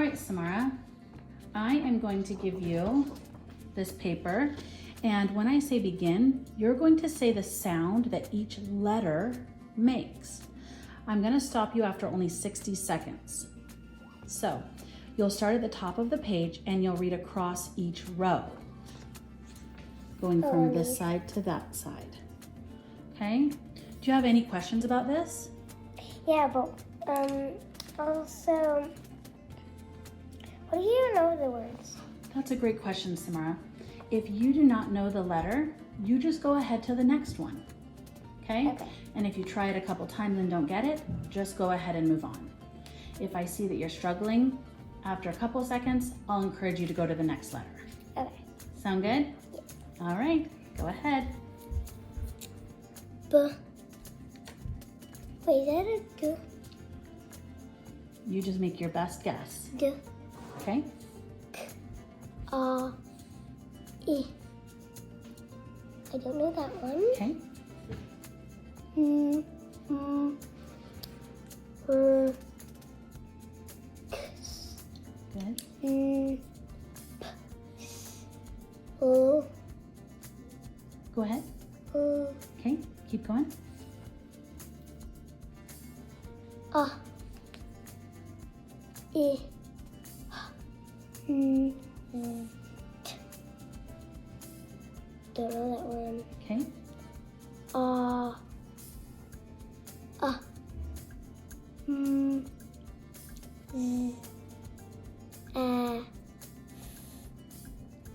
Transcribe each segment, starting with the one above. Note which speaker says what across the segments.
Speaker 1: right, Samara, I am going to give you this paper, and when I say begin, you're going to say the sound that each letter makes. I'm going to stop you after only 60 seconds. So you'll start at the top of the page and you'll read across each row, going from this side to that side. Okay? Do you have any questions about this?
Speaker 2: Yeah, but also, what do you know the words?
Speaker 1: That's a great question, Samara. If you do not know the letter, you just go ahead to the next one. Okay?
Speaker 2: Okay.
Speaker 1: And if you try it a couple times and don't get it, just go ahead and move on. If I see that you're struggling, after a couple seconds, I'll encourage you to go to the next letter.
Speaker 2: Okay.
Speaker 1: Sound good?
Speaker 2: Yeah.
Speaker 1: All right, go ahead.
Speaker 2: B. Wait, is that a D?
Speaker 1: You just make your best guess.
Speaker 2: D.
Speaker 1: Okay?
Speaker 2: E. I don't know that one.
Speaker 1: Okay. Good.
Speaker 2: O.
Speaker 1: Go ahead.
Speaker 2: O.
Speaker 1: Okay, keep going.
Speaker 2: E. Don't know that one.
Speaker 1: Okay.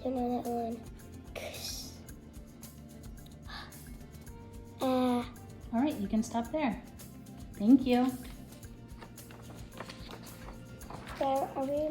Speaker 2: Don't know that one.
Speaker 1: All right, you can stop there. Thank you.
Speaker 2: So are we?